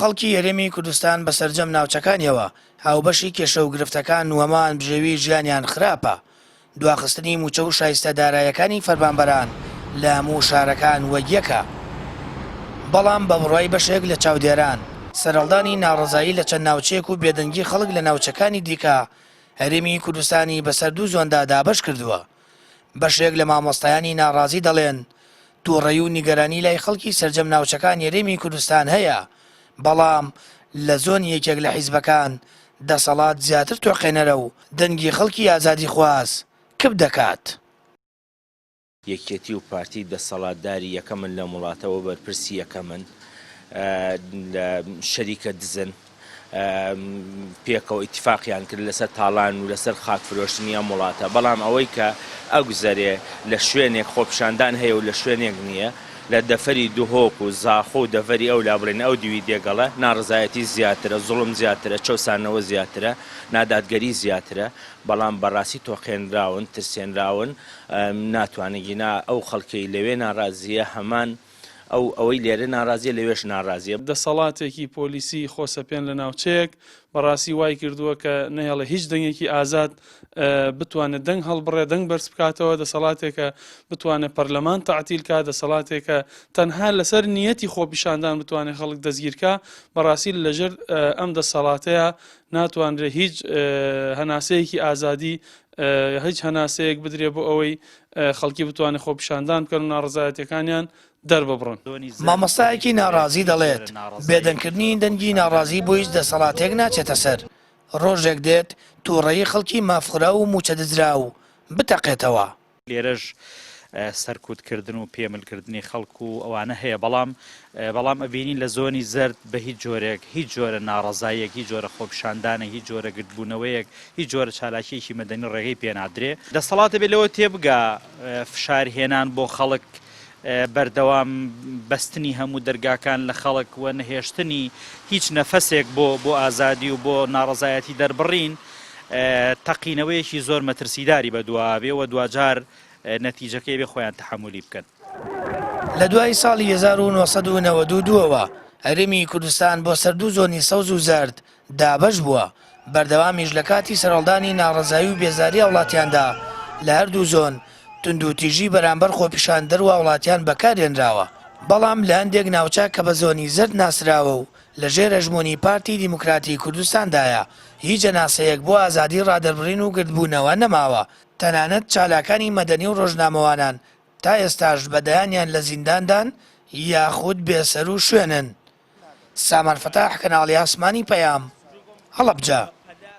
خەڵکی یەرێمی کوردستان بەسەرجەم ناوچەکانیەوە هاوبەشی کێشە و گرفتەکان و هەمان بژێوی ژیانیان خراپە. دواخستنی موچە و شایستە دارایەکانی فەرمانبەران لە هەموو شارەکان وەگیەکە. بەڵام بە بڕوای بەشێک لە چاودێران سەرەڵدانی ناڕەزایی لە چەند ناوچەیەک و بێدەنگی خەڵک لە ناوچەکانی دیکە هەرێمی کوردستانی بەسەر دوو زۆندا دابەش کردووە. بەشێک لە مامۆستایانی ناڕازی دەڵێن تووڕەیی و نیگەرانی لای خەڵکی سەرجەم ناوچەکان یەرێمی کوردستان هەیە، بەڵام لە زۆن یەکێک لە حیزبەکان دەسەڵات زیاتر تۆقێنەرە و دەنگی خەڵکی ئازادی خواز کب دەکات. یەکێتی و پارتی دەسەڵاتداری یەکەمن لە وڵاتەوە بەرپرسی یەکەمن شەریکە دزن پێکەوە ئیتیفاقیان کرد لەسەر تاڵان و لەسەر خاک فرۆشتنی ئەم وڵاتە. بەڵام ئەوەی کە ئەگوزەرێ لە شوێنێک خۆپیشاندان هەیە و لە شوێنێک نییە، لە دەفەری دوهۆک و زاخۆ و دەفەری ئەو لا بڵێن ئەو دیوی دێگەڵە ناڕزایەتی زیاترە، زوڵم زیاترە، چەسانەوە زیاترە، نادادگەری زیاترە. بەڵام بەڕاستی تۆقێنراون ترسێنراون ناتوانێگینا ئەو خەڵکەی لەوێ ناڕازیە هەمان ئەوەی لێرە ناڕازیە لەوێش ناڕازیە. دەسەڵاتێکی پۆلیسی خۆسەپێن لە ناوچەیەک بەڕاستی وای کردووە کە نەهێڵە هیچ دەنگێکی ئازاد بتوانێت دەنگ هەڵبڕێ دەنگ بەرز بکاتەوە، دەسەڵاتێکە بتوانێت پەرلەمان تەعتیل کات، دەسەڵاتێکە تەنها لەسەر نیەتی خۆپیشاندان بتوانێت خەڵک دەستگیرکە. بەڕاستی لەژێر ئەم دەسەڵاتەیە ناتوانرێت هیچ هەناسەیەکی ئازادی هیچ هەناسەیەک بدرێ بۆ ئەوەی خەڵکی بتوانێت خۆپیشاندان بکەن و ناڕزایەتەکانیان دەرببڕن. مامۆستایەکی ناڕازی دەڵێت بێدەنگکردنی دەنگی ناڕازی بۆ هیچ دەسەڵاتێک ناچێتە سەر. ڕۆژێک دێت تووڕەیی خەڵکی مافخرا و موچە دزرا و بتەقێتەوە. لێرەش سەرکوتکردن و پێملکردنی خەڵکو و ئەوانە هەیە، بەڵام ئەبینین لە زۆنی زەرد بە هیچ جۆرێک هیچ جۆرە ناڕەزایەک، هیچ جۆرە خۆپیشاندانە، هیچ جۆرە گرتبوونەوەیەک، هیچ جۆرە چالاکیەکی مەدەنی ڕێگەی پێنادرێ. دەسەڵاتە بێت لەوە تێبگا فشارهێنان بۆ خەڵک، بەردەوام بەستنی هەموو دەرگاکان لە خەڵک و نەهێشتنی هیچ نەفەسێک بۆ ئازادی و بۆ ناڕەزایەتی دەربڕین تەقینەوەیەکی زۆر مەترسیداری بەدواوێ و دوجار نەتیجەکەی بێ خۆیان تەحمولی بکەن. لە دوای ساڵی 1992ەوە هەرێمی کوردستان بۆ سەردوو زۆنی سەوز و زەرد دابەش بووە. بەردەوامیش لە کاتی سەرەڵدانی ناڕەزایی و بێزاری وڵاتیاندا لە هەردوو زۆن تند و تیژی بەرامبەر خۆپیشاندەر و وڵاتیان بەکارهێنراوە. بەڵام لە هەندێک ناوچە کە بە زۆنی زەرد ناسراوە و لە ژێر هەژمۆنی پارتی دیموکراتی کوردستاندایە هیچ جەناسەیەک بۆ ئازادی ڕادەربڕین و گرتبوونەوە نەماوە. تەنانەت چالاکانی مەدەنی و ڕۆژنامەوانان تا ئێستاش بەدایانیان لە زینداندان یاخود بێسەر و شوێنن. سامان فەتاح، کەناڵی ئاسمانی پەیام، هەڵەبجە.